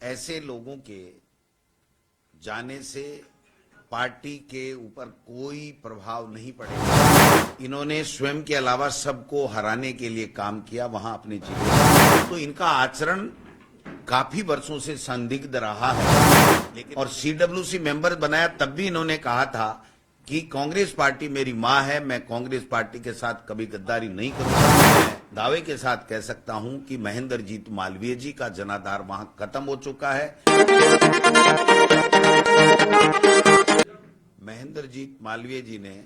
ऐसे लोगों के जाने से पार्टी के ऊपर कोई प्रभाव नहीं पड़ेगा। इन्होंने स्वयं के अलावा सबको हराने के लिए काम किया वहां अपने जिले में, तो इनका आचरण काफी वर्षों से संदिग्ध रहा है। लेकिन और सीडब्ल्यूसी मेंबर बनाया तब भी इन्होंने कहा था कि कांग्रेस पार्टी मेरी मां है, मैं कांग्रेस पार्टी के साथ कभी गद्दारी नहीं करूंगा। मैं दावे के साथ कह सकता हूं कि महेंद्रजीत मालवीय जी का जनाधार वहां खत्म हो चुका है। महेंद्रजीत मालवीय जी ने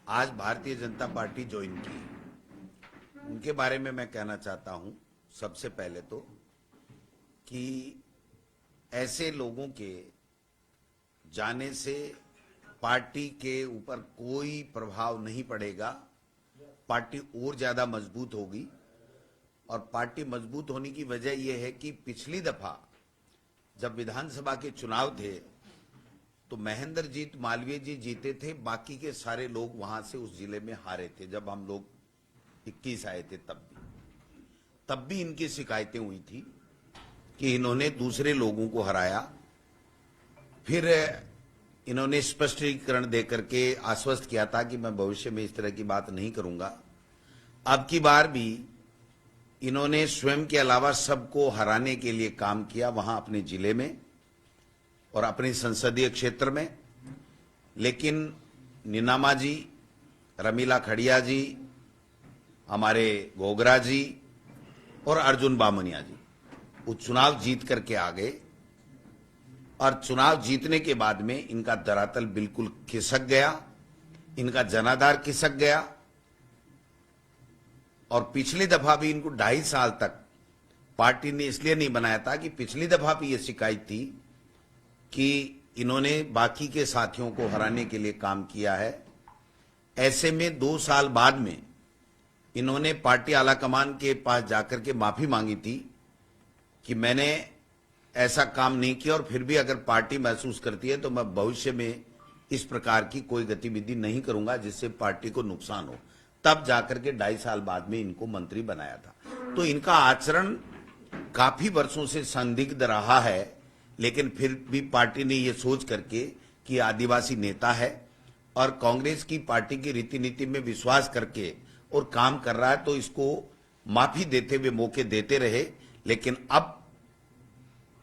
आज भारतीय जनता पार्टी ज्वाइन की। उनके बारे में मैं कहना चाहता हूं सबसे पहले तो कि ऐसे लोगों के जाने से पार्टी के ऊपर कोई प्रभाव नहीं पड़ेगा। पार्टी और ज्यादा मजबूत होगी और पार्टी मजबूत होने की वजह यह है कि पिछली दफा जब विधानसभा के चुनाव थे तो महेंद्रजीत मालवीय जी जीते थे, बाकी के सारे लोग वहां से उस जिले में हारे थे। जब हम लोग 21 आए थे तब भी इनकी शिकायतें हुई थी कि इन्होंने दूसरे लोगों को हराया। फिर इन्होंने स्पष्टीकरण देकर के आश्वस्त किया था कि मैं भविष्य में इस तरह की बात नहीं करूंगा। अब की बार भी इन्होंने स्वयं के अलावा सबको हराने के लिए काम किया वहां अपने जिले में और अपने संसदीय क्षेत्र में। लेकिन निनामा जी, रमीला खड़िया जी, हमारे गोगरा जी और अर्जुन बामनिया जी वो चुनाव जीत करके आ गए और चुनाव जीतने के बाद में इनका धरातल बिल्कुल खिसक गया, इनका जनाधार खिसक गया। और पिछली दफा भी इनको 2.5 साल तक पार्टी ने इसलिए नहीं बनाया था कि पिछली दफा भी ये शिकायत थी कि इन्होंने बाकी के साथियों को हराने के लिए काम किया है। ऐसे में 2 साल बाद में इन्होंने पार्टी आलाकमान के पास जाकर के माफी मांगी थी कि मैंने ऐसा काम नहीं किया और फिर भी अगर पार्टी महसूस करती है तो मैं भविष्य में इस प्रकार की कोई गतिविधि नहीं करूंगा जिससे पार्टी को नुकसान हो। तब जाकर के 2.5 साल बाद में इनको मंत्री बनाया था। तो इनका आचरण काफी वर्षों से संदिग्ध रहा है, लेकिन फिर भी पार्टी ने यह सोच करके कि आदिवासी नेता है और कांग्रेस की पार्टी की रीति नीति में विश्वास करके और काम कर रहा है तो इसको माफी देते हुए मौके देते रहे। लेकिन अब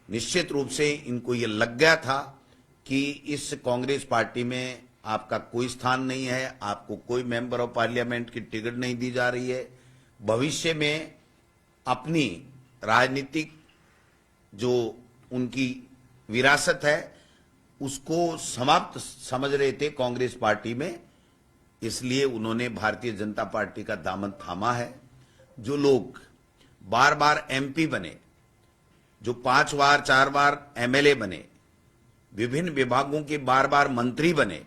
निश्चित रूप से इनको ये लग गया था कि इस कांग्रेस पार्टी में आपका कोई स्थान नहीं है, आपको कोई मेंबर ऑफ पार्लियामेंट की टिकट नहीं दी जा रही है। भविष्य में अपनी राजनीतिक जो उनकी विरासत है उसको समाप्त समझ रहे थे कांग्रेस पार्टी में, इसलिए उन्होंने भारतीय जनता पार्टी का दामन थामा है। जो लोग बार बार एमपी बने, जो 5 बार 4 बार एमएलए बने, विभिन्न विभागों के बार बार मंत्री बने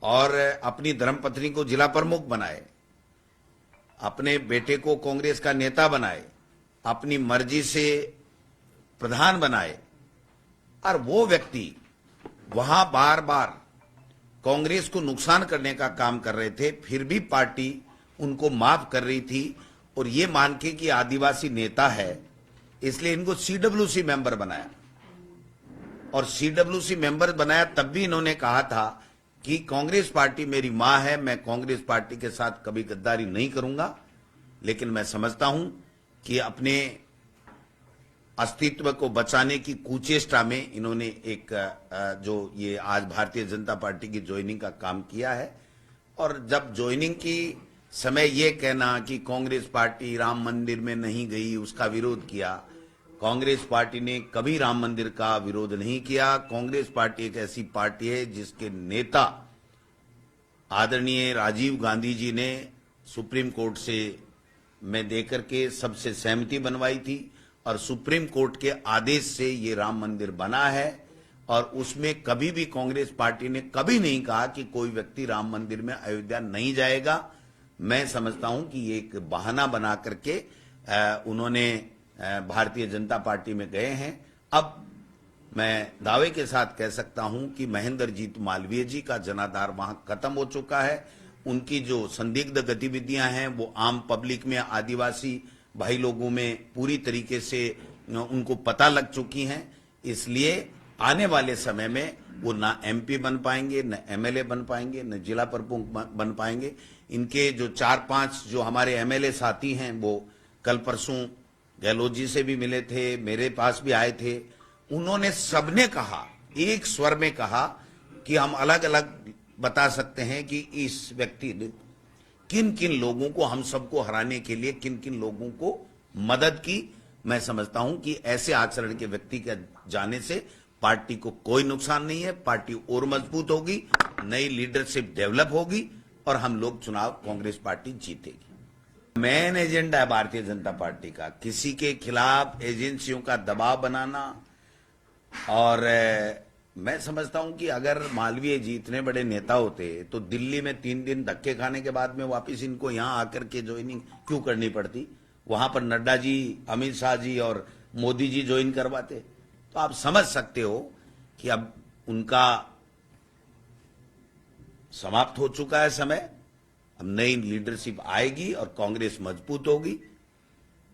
और अपनी धर्मपत्नी को जिला प्रमुख बनाए, अपने बेटे को कांग्रेस का नेता बनाए, अपनी मर्जी से प्रधान बनाए, और वो व्यक्ति वहां बार बार कांग्रेस को नुकसान करने का काम कर रहे थे, फिर भी पार्टी उनको माफ कर रही थी और ये मान के कि आदिवासी नेता है इसलिए इनको सीडब्ल्यूसी मेंबर बनाया। और सीडब्ल्यूसी मेंबर बनाया तब भी इन्होंने कहा था कि कांग्रेस पार्टी मेरी मां है, मैं कांग्रेस पार्टी के साथ कभी गद्दारी नहीं करूंगा। लेकिन मैं समझता हूं कि अपने अस्तित्व को बचाने की कुचेष्टा में इन्होंने एक जो ये आज भारतीय जनता पार्टी की ज्वाइनिंग का काम किया है। और जब ज्वाइनिंग की समय ये कहना कि कांग्रेस पार्टी राम मंदिर में नहीं गई, उसका विरोध किया, कांग्रेस पार्टी ने कभी राम मंदिर का विरोध नहीं किया। कांग्रेस पार्टी एक ऐसी पार्टी है जिसके नेता आदरणीय राजीव गांधी जी ने सुप्रीम कोर्ट से में देकर के सबसे सहमति बनवाई थी और सुप्रीम कोर्ट के आदेश से ये राम मंदिर बना है। और उसमें कभी भी कांग्रेस पार्टी ने कभी नहीं कहा कि कोई व्यक्ति राम मंदिर में अयोध्या नहीं जाएगा। मैं समझता हूं कि ये एक बहाना बना करके उन्होंने भारतीय जनता पार्टी में गए हैं। अब मैं दावे के साथ कह सकता हूं कि महेंद्रजीत मालवीय जी का जनाधार वहां खत्म हो चुका है। उनकी जो संदिग्ध गतिविधियां हैं वो आम पब्लिक में, आदिवासी भाई लोगों में पूरी तरीके से उनको पता लग चुकी हैं, इसलिए आने वाले समय में वो ना एमपी बन पाएंगे, न एमएलए बन पाएंगे, न जिला प्रमुख बन पाएंगे। इनके जो 4-5 जो हमारे एमएलए साथी हैं वो कल परसों गहलोत जी से भी मिले थे, मेरे पास भी आए थे। उन्होंने सबने कहा, एक स्वर में कहा कि हम अलग अलग बता सकते हैं कि इस व्यक्ति ने किन किन लोगों को, हम सबको हराने के लिए किन किन लोगों को मदद की। मैं समझता हूं कि ऐसे आचरण के व्यक्ति के जाने से पार्टी को कोई नुकसान नहीं है, पार्टी और मजबूत होगी, नई लीडरशिप डेवलप होगी और हम लोग चुनाव कांग्रेस पार्टी जीतेगी। मेन एजेंडा है भारतीय जनता पार्टी का किसी के खिलाफ एजेंसियों का दबाव बनाना। और मैं समझता हूं कि अगर मालवीय जी इतने बड़े नेता होते तो दिल्ली में 3 दिन धक्के खाने के बाद में वापस इनको यहां आकर के ज्वाइनिंग क्यों करनी पड़ती? वहां पर नड्डा जी, अमित शाह जी और मोदी जी ज्वाइन करवाते। तो आप समझ सकते हो कि अब उनका समाप्त हो चुका है समय। अब नई लीडरशिप आएगी और कांग्रेस मजबूत होगी,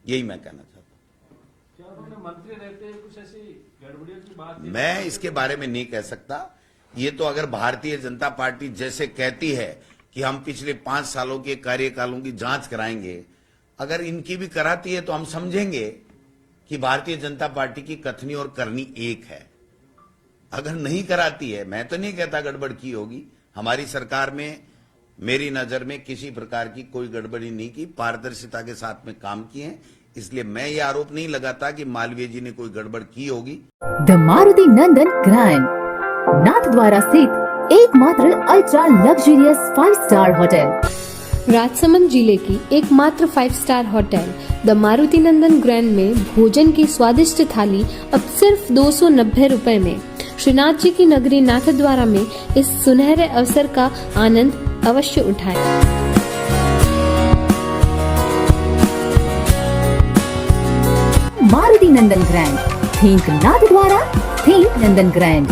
यही मैं कहना चाहता हूं। क्या उन्होंने मंत्री रहते कुछ ऐसी गड़बड़ियों की बात? मैं इसके बारे में नहीं कह सकता। ये तो अगर भारतीय जनता पार्टी जैसे कहती है कि हम पिछले 5 सालों के कार्यकालों की जांच कराएंगे, अगर इनकी भी कराती है तो हम समझेंगे कि भारतीय जनता पार्टी की कथनी और करनी एक है। अगर नहीं कराती है, मैं तो नहीं कहता गड़बड़ की होगी। हमारी सरकार में मेरी नजर में किसी प्रकार की कोई गड़बड़ी नहीं की, पारदर्शिता के साथ में काम किए हैं। इसलिए मैं ये आरोप नहीं लगाता कि मालवीय जी ने कोई गड़बड़ की होगी। The Maruti Nandan grand, Nathdwara स्थित एकमात्र ultra luxurious 5 star hotel. Rajsamand जिले की एकमात्र 5 star hotel the Maruti Nandan grand में भोजन की स्वादिष्ट थाली अब सिर्फ 290 रुपए में। श्रीनाथ जी की नगरी नाथद्वारा में इस सुनहरे अवसर का आनंद अवश्य उठाएं। मारुति नंदन ग्रैंड, थिंक नाथद्वारा, थिंक नंदन ग्रैंड।